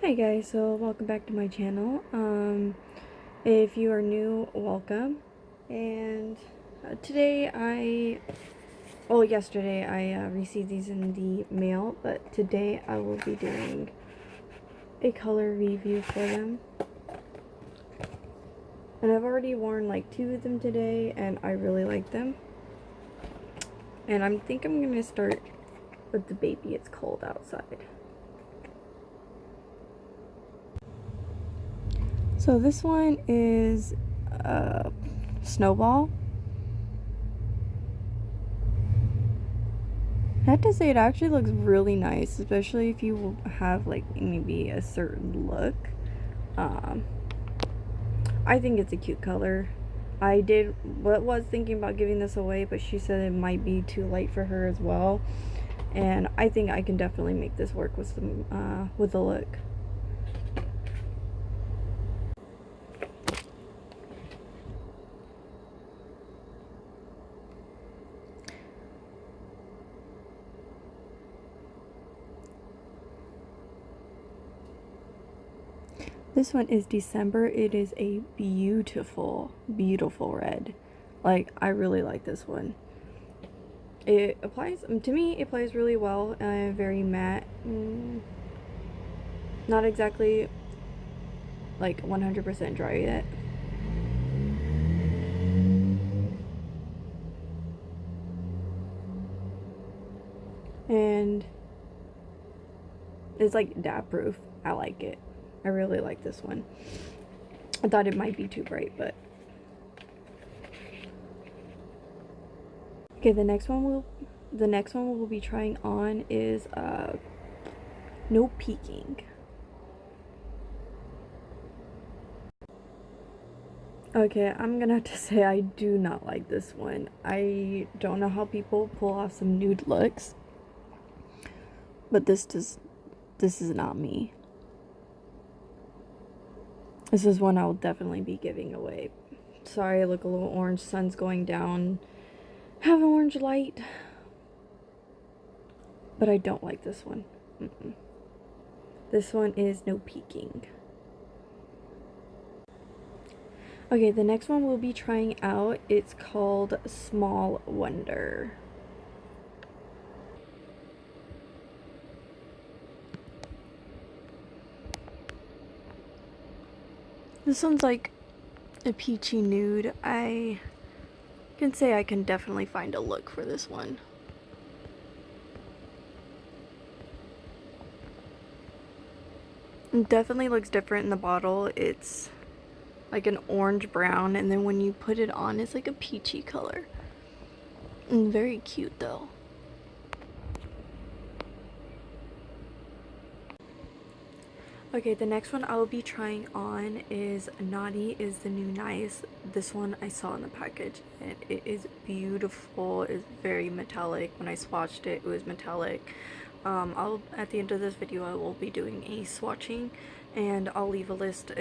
Hi guys, so welcome back to my channel. If you are new, welcome. And yesterday I received these in the mail, but today I will be doing a color review for them. And I've already worn like 2 of them today, and I really like them. And I think I'm gonna start with the Baby It's Cold Outside. So this one is Snowball. I have to say, it actually looks really nice, especially if you have like maybe a certain look. I think it's a cute color. Was thinking about giving this away, but she said it might be too light for her as well, and I think I can definitely make this work with the look. This one is December. It is a beautiful, beautiful red. Like, I really like this one. It applies, to me, it applies really well. Very matte. Not exactly like 100% dry yet. And it's like dab proof. I like it. I really like this one. I thought it might be too bright, but okay. The next one we'll be trying on is No Peeking. Okay, I'm gonna have to say I do not like this one. I don't know how people pull off some nude looks, but this is not me. This is one I'll definitely be giving away. Sorry, I look a little orange. Sun's going down. Have an orange light. But I don't like this one. This one is No Peeking. Okay, the next one we'll be trying out, it's called Small Wonder. This one's like a peachy nude. I can say I can definitely find a look for this one. It definitely looks different in the bottle. It's like an orange brown, and then when you put it on, it's like a peachy color. And very cute though. Okay, the next one I will be trying on is Naughty is the New Nice. This one I saw in the package, and it is beautiful. It's very metallic. When I swatched it, it was metallic. At the end of this video, I will be doing a swatching, and I'll leave a list,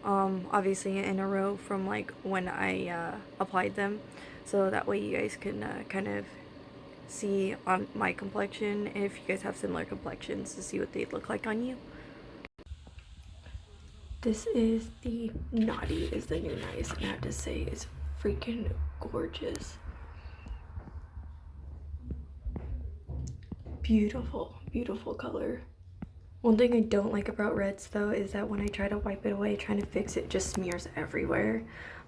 obviously in a row from like when I applied them, so that way you guys can kind of see on my complexion, if you guys have similar complexions, to see what they look like on you. This is the Naughty is the New Nice, and I have to say it's freaking gorgeous. Beautiful, beautiful color. One thing I don't like about reds though is that when I try to wipe it away, trying to fix it, it just smears everywhere.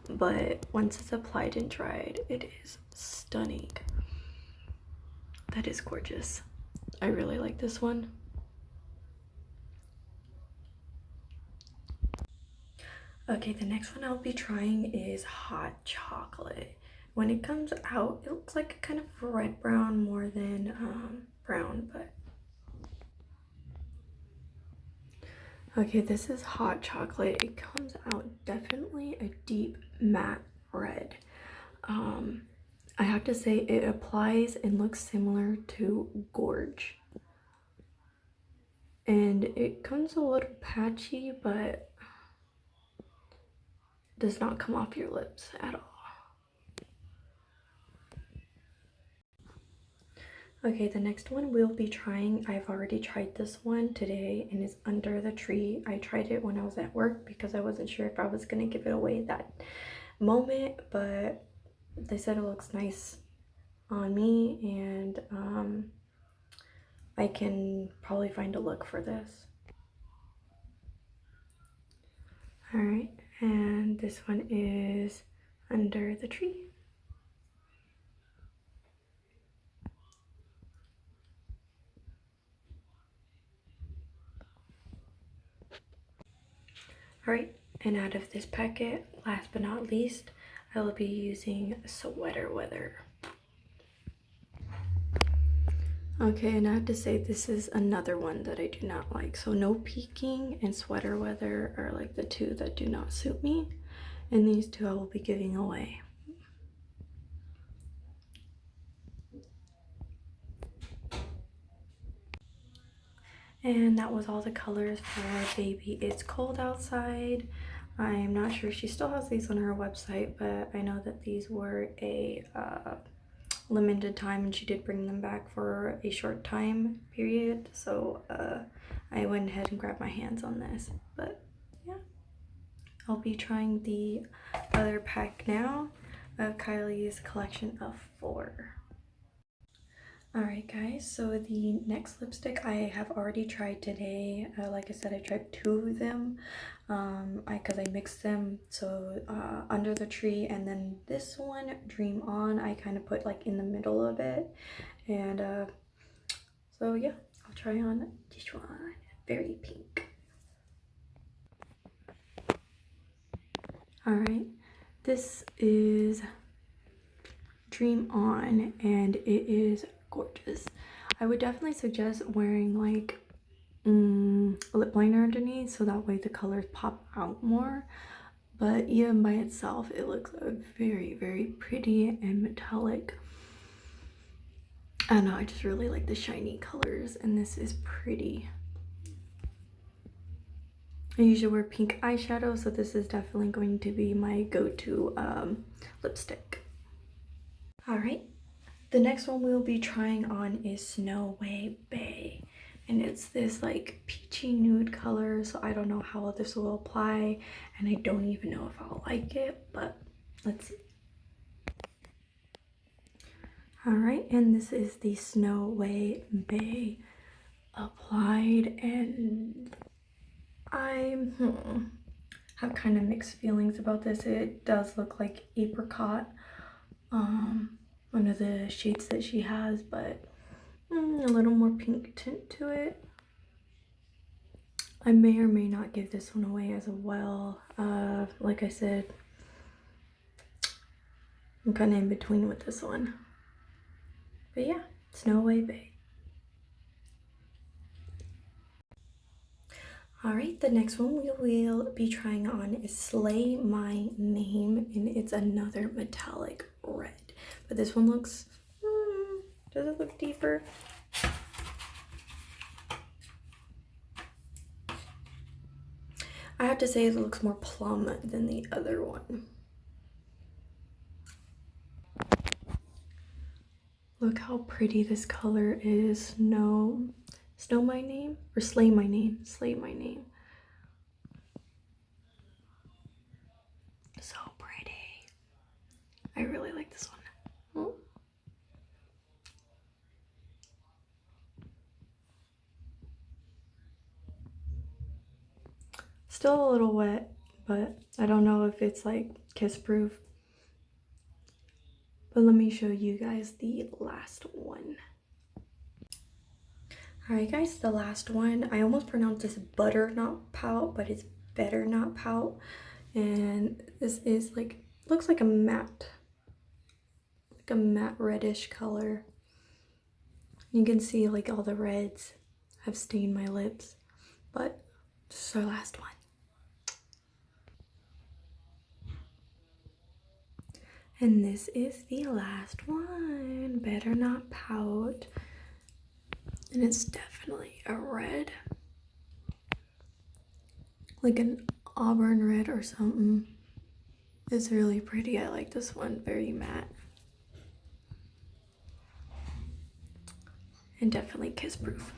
But once it's applied and dried, it is stunning. That is gorgeous. I really like this one. Okay, the next one I'll be trying is Hot Chocolate. When it comes out, it looks like a kind of red brown more than brown, but okay, this is Hot Chocolate. It comes out definitely a deep matte red. I have to say it applies and looks similar to Gorge, and it comes a little patchy, but does not come off your lips at all. Okay, the next one we'll be trying, I've already tried this one today and it's Under the Tree. I tried it when I was at work because I wasn't sure if I was gonna give it away that moment, but they said it looks nice on me, and I can probably find a look for this. All right, and this one is Under the Tree. All right, and out of this packet, last but not least, I will be using Sweater Weather. Okay, and I have to say this is another one that I do not like. So No Peeking and Sweater Weather are like the two that do not suit me. And these two I will be giving away. And that was all the colors for Baby It's Cold Outside. I'm not sure if she still has these on her website, but I know that these were a limited time and she did bring them back for a short time period. So I went ahead and grabbed my hands on this. But yeah, I'll be trying the other pack now of Kylie's collection of 4. Alright guys, so the next lipstick I have already tried today. Like I said, I tried 2 of them because I mixed them. So Under the Tree, and then this one, Dream On, I kind of put like in the middle of it. And so yeah, I'll try on this one. Very pink. Alright, this is Dream On, and it is gorgeous. I would definitely suggest wearing like a lip liner underneath so that way the colors pop out more, but even by itself it looks very, very pretty and metallic. I don't know, I just really like the shiny colors, and this is pretty. I usually wear pink eyeshadow, so this is definitely going to be my go-to lipstick. All right, the next one we'll be trying on is Way Bae, and it's this like peachy nude color, so I don't know how this will apply, and I don't even know if I'll like it, but let's see. All right, and this is the Way Bae applied, and I have kind of mixed feelings about this. It does look like apricot, one of the shades that she has, but a little more pink tint to it. I may or may not give this one away as well. Like I said, I'm kind of in between with this one. But yeah, Way Bae. Alright, the next one we will be trying on is Sleigh My Name, and it's another metallic red. But this one looks, does it look deeper? I have to say it looks more plum than the other one. Look how pretty this color is. Snow My Name? Or Sleigh My Name. Sleigh My Name. So pretty. I really like this one. Oh. Still a little wet, but I don't know if it's like kiss proof. But let me show you guys the last one. Alright guys, the last one. I almost pronounced this butter not pout, but it's better not pout. And this is like, looks like a matte reddish color. You can see like all the reds have stained my lips, but this is our last one. And this is the last one, Better Not Pout. And it's definitely a red. Like an auburn red or something. It's really pretty. I like this one, very matte. and definitely kiss proof.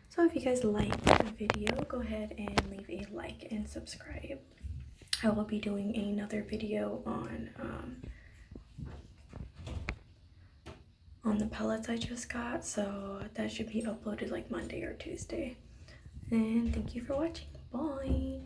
So if you guys like the video, go ahead and leave a like and subscribe. I will be doing another video on the pellets I just got, so that should be uploaded like Monday or Tuesday. And thank you for watching. Bye.